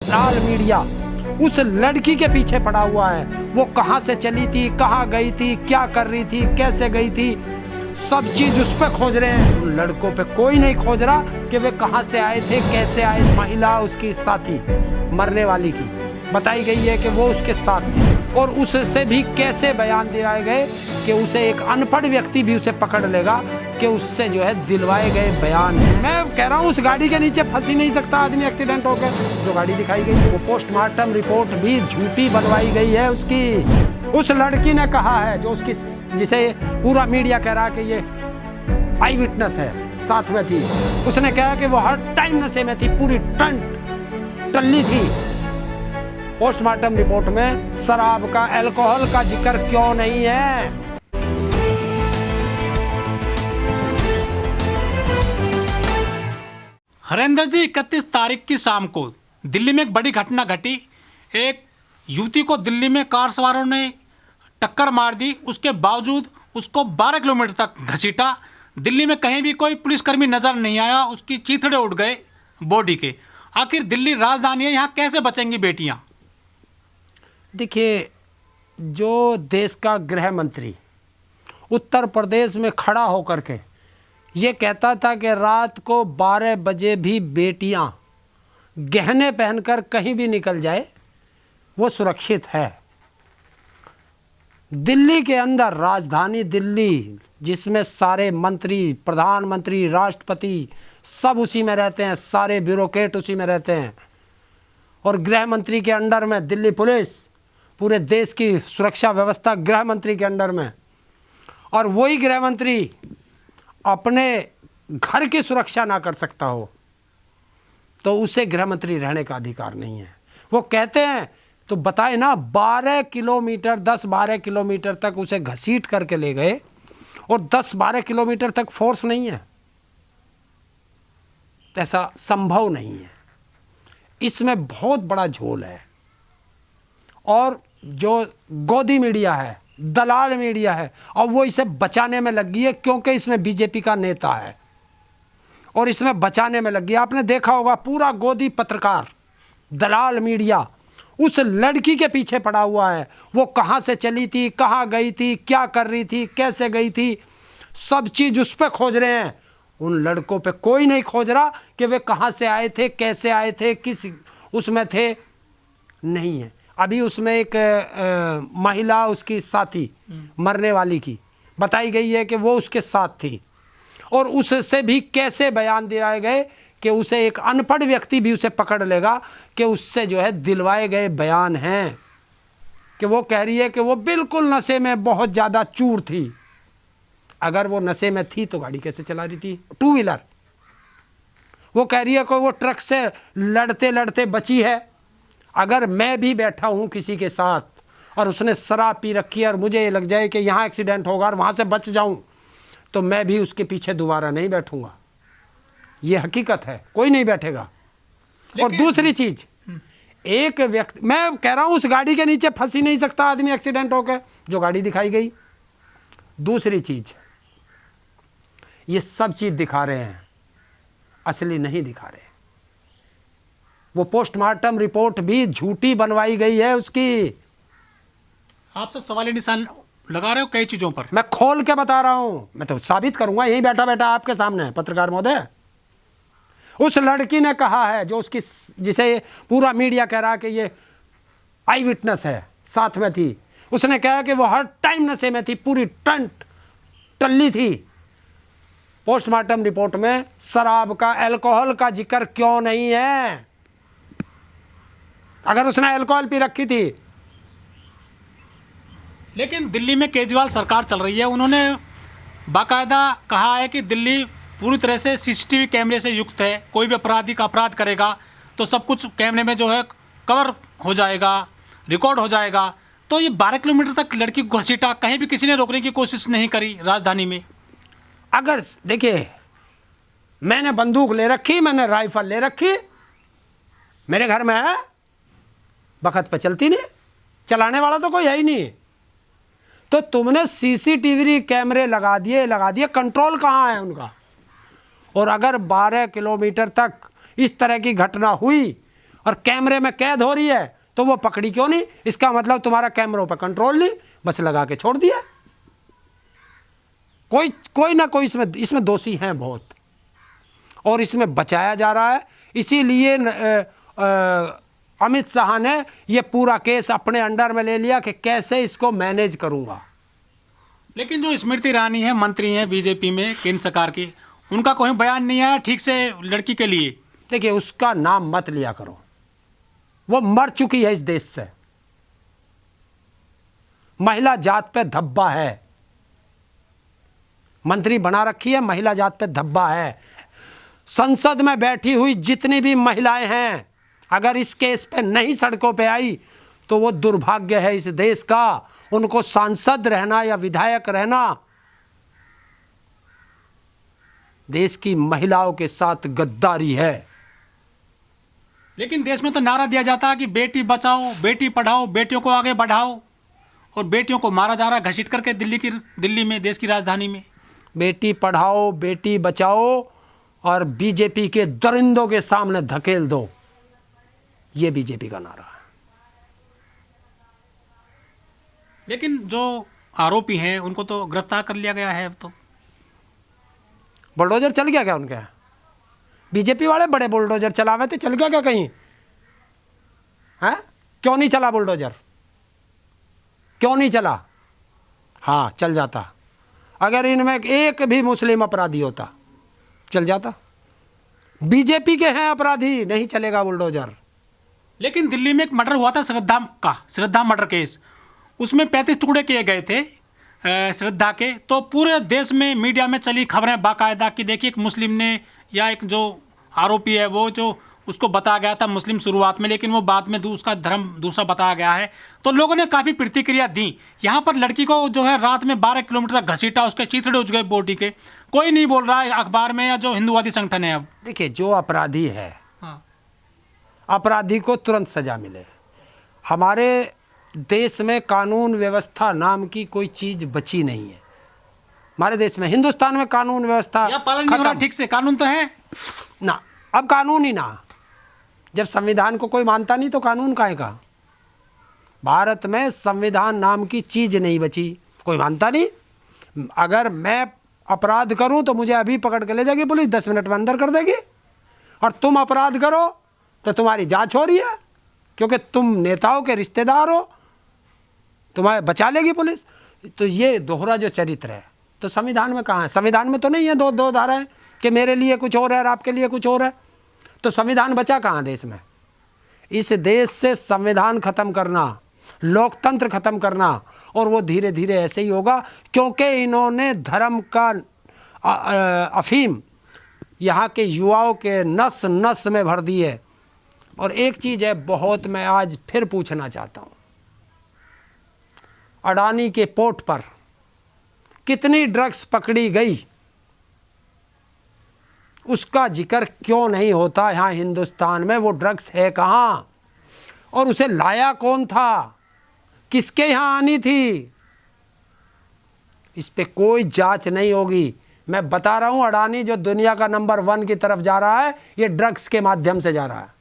दलाल media उस लड़की के पीछे पड़ा हुआ है। वो कहाँ से चली थी, कहाँ गई थी, क्या कर रही थी, कैसे गई थी, सब चीज उस पे खोज रहे हैं। उन लड़कों पे कोई नहीं खोज रहा कि वे कहाँ से आए थे, कैसे आए। महिला उसकी साथी मरने वाली की बताई गई है कि वो उसके साथ थी, और उससे भी कैसे बयान दिलाए गए कि उसे एक अनपढ़ व्यक्ति भी उसे पकड़ लेगा कि उससे जो है दिलवाए गए बयान है। मैं कह रहा हूँ उस गाड़ी के नीचे फंस ही नहीं सकता आदमी एक्सीडेंट होकर, जो गाड़ी दिखाई गई। वो पोस्टमार्टम रिपोर्ट भी झूठी बनवाई गई है उसकी। उस लड़की ने कहा है, जो उसकी, जिसे पूरा मीडिया कह रहा कि ये आई विटनेस है, साथ में थी, उसने कहा कि वो हर टाइम नशे में थी, पूरी टल्ली थी। पोस्टमार्टम रिपोर्ट में शराब का, अल्कोहल का जिक्र क्यों नहीं है? हरेंद्र जी, 31 तारीख की शाम को दिल्ली में एक बड़ी घटना घटी। एक युवती को दिल्ली में कार सवारों ने टक्कर मार दी, उसके बावजूद उसको 12 किलोमीटर तक घसीटा। दिल्ली में कहीं भी कोई पुलिसकर्मी नजर नहीं आया, उसकी चीथड़े उड़ गए बॉडी के। आखिर दिल्ली राजधानी है, यहाँ कैसे बचेंगी बेटियाँ? देखिए, जो देश का गृह मंत्री उत्तर प्रदेश में खड़ा होकर के ये कहता था कि रात को 12 बजे भी बेटियां गहने पहनकर कहीं भी निकल जाए वो सुरक्षित है। दिल्ली के अंदर, राजधानी दिल्ली, जिसमें सारे मंत्री, प्रधानमंत्री, राष्ट्रपति सब उसी में रहते हैं, सारे ब्यूरोक्रेट उसी में रहते हैं, और गृह मंत्री के अंडर में दिल्ली पुलिस, पूरे देश की सुरक्षा व्यवस्था गृह मंत्री के अंडर में। और वही गृह मंत्री अपने घर की सुरक्षा ना कर सकता हो तो उसे गृह मंत्री रहने का अधिकार नहीं है। वो कहते हैं तो बताए ना, 12 किलोमीटर, 10-12 किलोमीटर तक उसे घसीट करके ले गए, और 10-12 किलोमीटर तक फोर्स नहीं है, ऐसा संभव नहीं है। इसमें बहुत बड़ा झोल है। और जो गोदी मीडिया है, दलाल मीडिया है, और वो इसे बचाने में लगी है, क्योंकि इसमें बीजेपी का नेता है और इसमें बचाने में लगी है। आपने देखा होगा, पूरा गोदी पत्रकार, दलाल मीडिया उस लड़की के पीछे पड़ा हुआ है। वो कहाँ से चली थी, कहाँ गई थी, क्या कर रही थी, कैसे गई थी, सब चीज उस पर खोज रहे हैं। उन लड़कों पे कोई नहीं खोज रहा कि वे कहाँ से आए थे, कैसे आए थे, किस उसमें थे, नहीं है। अभी उसमें एक महिला उसकी साथी मरने वाली की बताई गई है कि वो उसके साथ थी, और उससे भी कैसे बयान दिलाए गए कि उसे एक अनपढ़ व्यक्ति भी उसे पकड़ लेगा कि उससे जो है दिलवाए गए बयान हैं कि वो कह रही है कि वो बिल्कुल नशे में बहुत ज़्यादा चूर थी। अगर वो नशे में थी तो गाड़ी कैसे चला रही थी, टू व्हीलर? वो कह रही है कि वो ट्रक से लड़ते लड़ते बची है। अगर मैं भी बैठा हूं किसी के साथ और उसने शराब पी रखी है और मुझे ये लग जाए कि यहाँ एक्सीडेंट होगा और वहाँ से बच जाऊं, तो मैं भी उसके पीछे दोबारा नहीं बैठूंगा। ये हकीकत है, कोई नहीं बैठेगा। और दूसरी चीज, एक व्यक्ति, मैं कह रहा हूं उस गाड़ी के नीचे फंस ही नहीं सकता आदमी एक्सीडेंट होकर, जो गाड़ी दिखाई गई। दूसरी चीज, ये सब चीज दिखा रहे हैं, असली नहीं दिखा रहे। वो पोस्टमार्टम रिपोर्ट भी झूठी बनवाई गई है उसकी। आपसे सवाल निशान लगा रहे हो कई चीजों पर। मैं खोल के बता रहा हूं, मैं तो साबित करूंगा यहीं बैठा बैठा आपके सामने, पत्रकार महोदय। उस लड़की ने कहा है, जो उसकी, जिसे पूरा मीडिया कह रहा कि ये आई विटनेस है, साथ में थी, उसने कहा कि वो हर टाइम नशे में थी, पूरी टल्ली थी। पोस्टमार्टम रिपोर्ट में शराब का, अल्कोहल का जिक्र क्यों नहीं है? अगर उसने अल्कोहल पी रखी थी। लेकिन दिल्ली में केजरीवाल सरकार चल रही है, उन्होंने बाकायदा कहा है कि दिल्ली पूरी तरह से सीसीटीवी कैमरे से युक्त है। कोई भी अपराधी का अपराध करेगा तो सब कुछ कैमरे में जो है कवर हो जाएगा, रिकॉर्ड हो जाएगा। तो ये 12 किलोमीटर तक लड़की को घसीटा, कहीं भी किसी ने रोकने की कोशिश नहीं करी राजधानी में। अगर देखिए, मैंने बंदूक ले रखी, मैंने राइफल ले रखी, मेरे घर में है, बखत पे चलती नहीं, चलाने वाला तो कोई है ही नहीं। तो तुमने सीसीटीवी कैमरे लगा दिए, कंट्रोल कहाँ है उनका? और अगर 12 किलोमीटर तक इस तरह की घटना हुई और कैमरे में कैद हो रही है तो वो पकड़ी क्यों नहीं? इसका मतलब तुम्हारा कैमरों पर कंट्रोल नहीं, बस लगा के छोड़ दिया। कोई ना कोई इसमें दोषी हैं बहुत, और इसमें बचाया जा रहा है। इसीलिए अमित शाह ने ये पूरा केस अपने अंडर में ले लिया कि कैसे इसको मैनेज करूंगा। लेकिन जो स्मृति ईरानी है, मंत्री हैं बीजेपी में केंद्र सरकार की, उनका कोई बयान नहीं आया ठीक से लड़की के लिए। देखिए, उसका नाम मत लिया करो, वो मर चुकी है इस देश से। महिला जात पे धब्बा है, मंत्री बना रखी है, महिला जात पे धब्बा है। संसद में बैठी हुई जितनी भी महिलाएं हैं, अगर इस केस पे नहीं सड़कों पे आई तो वो दुर्भाग्य है इस देश का। उनको सांसद रहना या विधायक रहना देश की महिलाओं के साथ गद्दारी है। लेकिन देश में तो नारा दिया जाता है कि बेटी बचाओ, बेटी पढ़ाओ, बेटियों को आगे बढ़ाओ, और बेटियों को मारा जा रहा है घसीट करके दिल्ली में, देश की राजधानी में। बेटी पढ़ाओ, बेटी बचाओ और बीजेपी के दरिंदों के सामने धकेल दो, ये बीजेपी का नारा है। लेकिन जो आरोपी हैं उनको तो गिरफ्तार कर लिया गया है। अब तो बुलडोजर चल गया क्या उनके? बीजेपी वाले बड़े बुलडोजर चलावे थे, चल गया क्या कहीं? हैं? क्यों नहीं चला बुलडोजर? क्यों नहीं चला? हाँ, चल जाता। अगर इनमें एक भी मुस्लिम अपराधी होता चल जाता। बीजेपी के हैं अपराधी, नहीं चलेगा बुलडोजर। लेकिन दिल्ली में एक मर्डर हुआ था, श्रद्धा मर्डर केस, उसमें 35 टुकड़े किए गए थे श्रद्धा के। तो पूरे देश में मीडिया में चली खबरें बाकायदा कि देखिए एक मुस्लिम ने, या एक जो आरोपी है वो, जो उसको बताया गया था मुस्लिम शुरुआत में, लेकिन वो बाद में उसका धर्म दूसरा बताया गया है। तो लोगों ने काफ़ी प्रतिक्रिया दी। यहाँ पर लड़की को जो है रात में 12 किलोमीटर तक घसीटा, उसके चिथड़े उज गए बॉडी के। कोई नहीं बोल रहा है अखबार में या जो हिंदुवादी संगठन है। अब देखिए, जो अपराधी है, हाँ, अपराधी को तुरंत सजा मिले। हमारे देश में कानून व्यवस्था नाम की कोई चीज बची नहीं है। हमारे देश में, हिंदुस्तान में कानून व्यवस्था या पालन नहीं हो रहा ठीक से। कानून तो है ना, अब कानून ही ना। जब संविधान को कोई मानता नहीं तो कानून काहे का? भारत में संविधान नाम की चीज नहीं बची, कोई मानता नहीं। अगर मैं अपराध करूं तो मुझे अभी पकड़ के ले जाएगी पुलिस, 10 मिनट में अंदर कर देगी। और तुम अपराध करो तो तुम्हारी जांच हो रही है, क्योंकि तुम नेताओं के रिश्तेदार हो, तुम्हें बचा लेगी पुलिस। तो ये दोहरा जो चरित्र है तो संविधान में कहाँ है? संविधान में तो नहीं है दो धाराएं कि मेरे लिए कुछ और है और आपके लिए कुछ और है। तो संविधान बचा कहाँ देश में? इस देश से संविधान खत्म करना, लोकतंत्र खत्म करना, और वो धीरे धीरे ऐसे ही होगा, क्योंकि इन्होंने धर्म का अफीम यहाँ के युवाओं के नस नस में भर दी है। और एक चीज़ है बहुत, मैं आज फिर पूछना चाहता हूँ, अडानी के पोर्ट पर कितनी ड्रग्स पकड़ी गई, उसका जिक्र क्यों नहीं होता यहाँ हिंदुस्तान में? वो ड्रग्स है कहाँ और उसे लाया कौन था, किसके यहाँ आनी थी? इस पे कोई जांच नहीं होगी। मैं बता रहा हूँ, अडानी जो दुनिया का नंबर 1 की तरफ जा रहा है, ये ड्रग्स के माध्यम से जा रहा है।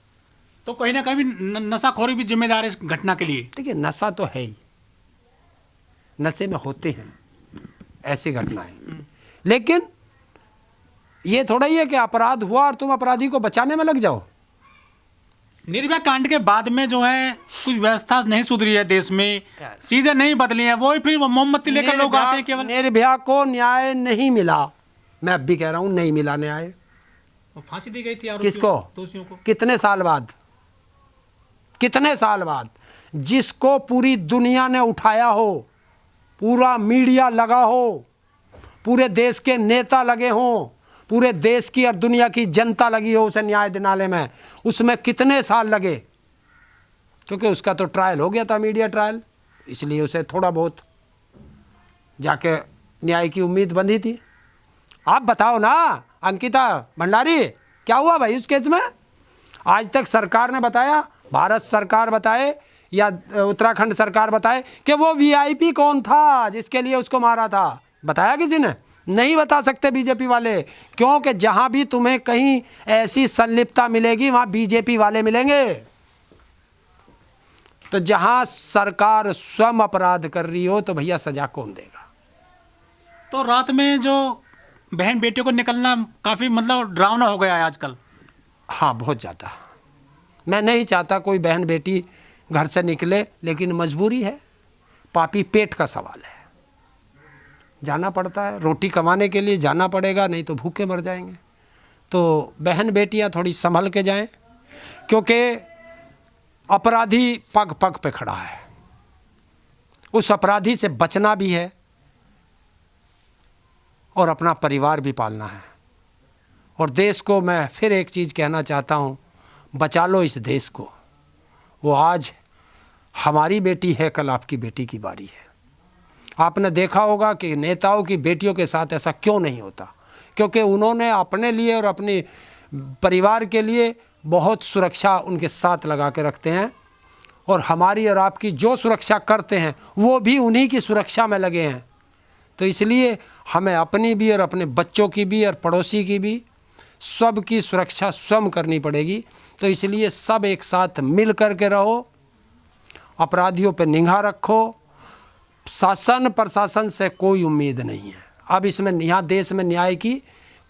तो कहीं ना कहीं नशाखोरी भी जिम्मेदार है इस घटना के लिए। देखिए, नशा तो है ही, नशे में होते हैं ऐसी घटनाएं, लेकिन ये थोड़ा ही है कि अपराध हुआ और तुम अपराधी को बचाने में लग जाओ। निर्भया कांड के बाद में जो है कुछ व्यवस्था नहीं सुधरी है देश में, चीजें नहीं बदली हैं, वो फिर वो मोमबत्ती लेकर लोग आते हैं केवल। निर्भया को न्याय नहीं मिला, मैं अब भी कह रहा हूं नहीं मिला न्याय। फांसी दी गई थी किसको? दोषियों को। कितने साल बाद? कितने साल बाद? जिसको पूरी दुनिया ने उठाया हो, पूरा मीडिया लगा हो, पूरे देश के नेता लगे हों, पूरे देश की और दुनिया की जनता लगी हो उसे न्याय दिलाने में, उसमें कितने साल लगे? क्योंकि उसका तो ट्रायल हो गया था, मीडिया ट्रायल, इसलिए उसे थोड़ा बहुत जाके न्याय की उम्मीद बंधी थी। आप बताओ ना अंकिता भंडारी, क्या हुआ भाई उस केस में? आज तक सरकार ने बताया, भारत सरकार बताए या उत्तराखंड सरकार बताए कि वो वीआईपी कौन था जिसके लिए उसको मारा था? बताया किसी ने? नहीं बता सकते बीजेपी वाले, क्योंकि जहां भी तुम्हें कहीं ऐसी संलिप्तता मिलेगी वहां बीजेपी वाले मिलेंगे। तो जहां सरकार स्वयं अपराध कर रही हो तो भैया सजा कौन देगा? तो रात में जो बहन बेटियों को निकलना काफ़ी मतलब डरावना हो गया है आजकल। हाँ, बहुत ज़्यादा। मैं नहीं चाहता कोई बहन बेटी घर से निकले, लेकिन मजबूरी है, पापी पेट का सवाल है, जाना पड़ता है, रोटी कमाने के लिए जाना पड़ेगा, नहीं तो भूखे मर जाएंगे। तो बहन बेटियां थोड़ी संभल के जाएं, क्योंकि अपराधी पग पग पे खड़ा है, उस अपराधी से बचना भी है और अपना परिवार भी पालना है। और देश को मैं फिर एक चीज़ कहना चाहता हूँ, बचा लो इस देश को। वो आज हमारी बेटी है, कल आपकी बेटी की बारी है। आपने देखा होगा कि नेताओं की बेटियों के साथ ऐसा क्यों नहीं होता, क्योंकि उन्होंने अपने लिए और अपने परिवार के लिए बहुत सुरक्षा उनके साथ लगा के रखते हैं, और हमारी और आपकी जो सुरक्षा करते हैं वो भी उन्हीं की सुरक्षा में लगे हैं। तो इसलिए हमें अपनी भी और अपने बच्चों की भी और पड़ोसी की भी सब की सुरक्षा स्वयं करनी पड़ेगी। तो इसलिए सब एक साथ मिल कर के रहो, अपराधियों पर निगाह रखो। शासन प्रशासन से कोई उम्मीद नहीं है अब इसमें, यहाँ देश में न्याय की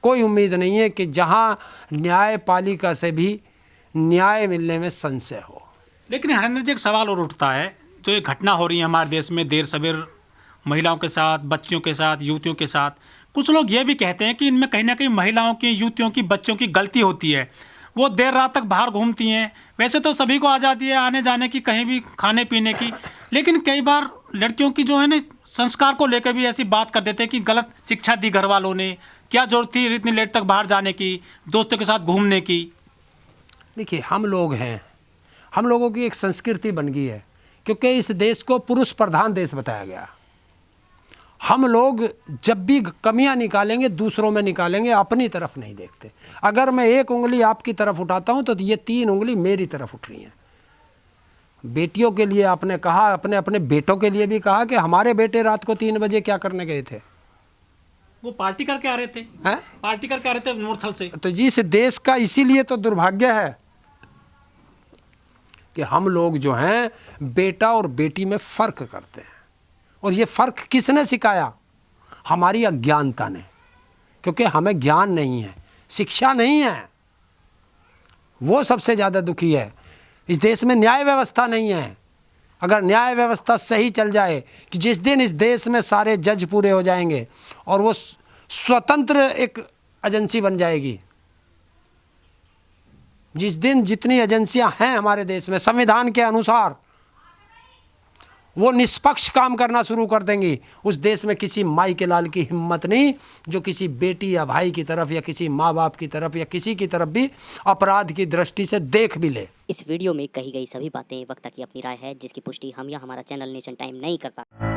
कोई उम्मीद नहीं है कि जहाँ न्यायपालिका से भी न्याय मिलने में संशय हो। लेकिन हरेंद्र जी, एक सवाल और उठता है, जो ये घटना हो रही है हमारे देश में देर सवेर महिलाओं के साथ, बच्चियों के साथ, युवतियों के साथ, कुछ लोग ये भी कहते हैं कि इनमें कहीं ना कहीं महिलाओं की, युवतियों की, बच्चों की गलती होती है। वो देर रात तक बाहर घूमती हैं। वैसे तो सभी को आज़ादी है आने जाने की, कहीं भी खाने पीने की, लेकिन कई बार लड़कियों की जो है ना संस्कार को लेकर भी ऐसी बात कर देते हैं कि गलत शिक्षा दी घर वालों ने, क्या जरूरत थी इतनी लेट तक बाहर जाने की, दोस्तों के साथ घूमने की। देखिए, हम लोग हैं, हम लोगों की एक संस्कृति बन गई है, क्योंकि इस देश को पुरुष प्रधान देश बताया गया। हम लोग जब भी कमियां निकालेंगे दूसरों में निकालेंगे, अपनी तरफ नहीं देखते। अगर मैं एक उंगली आपकी तरफ उठाता हूं तो ये 3 उंगली मेरी तरफ उठ रही हैं। बेटियों के लिए आपने कहा, अपने अपने बेटों के लिए भी कहा कि हमारे बेटे रात को 3 बजे क्या करने गए थे? वो पार्टी करके आ रहे थे। हैं? पार्टी करके आ रहे थे नूरथल से। तो जिस देश का इसीलिए तो दुर्भाग्य है कि हम लोग जो हैं बेटा और बेटी में फर्क करते हैं। और ये फर्क किसने सिखाया? हमारी अज्ञानता ने, क्योंकि हमें ज्ञान नहीं है, शिक्षा नहीं है। वो सबसे ज़्यादा दुखी है। इस देश में न्याय व्यवस्था नहीं है। अगर न्याय व्यवस्था सही चल जाए कि जिस दिन इस देश में सारे जज पूरे हो जाएंगे और वो स्वतंत्र एक एजेंसी बन जाएगी, जिस दिन जितनी एजेंसियां हैं हमारे देश में संविधान के अनुसार वो निष्पक्ष काम करना शुरू कर देंगी, उस देश में किसी माई के लाल की हिम्मत नहीं जो किसी बेटी या भाई की तरफ या किसी माँ बाप की तरफ या किसी की तरफ भी अपराध की दृष्टि से देख भी ले। इस वीडियो में कही गई सभी बातें वक्ता की अपनी राय है, जिसकी पुष्टि हम या हमारा चैनल नेशन टाइम नहीं करता।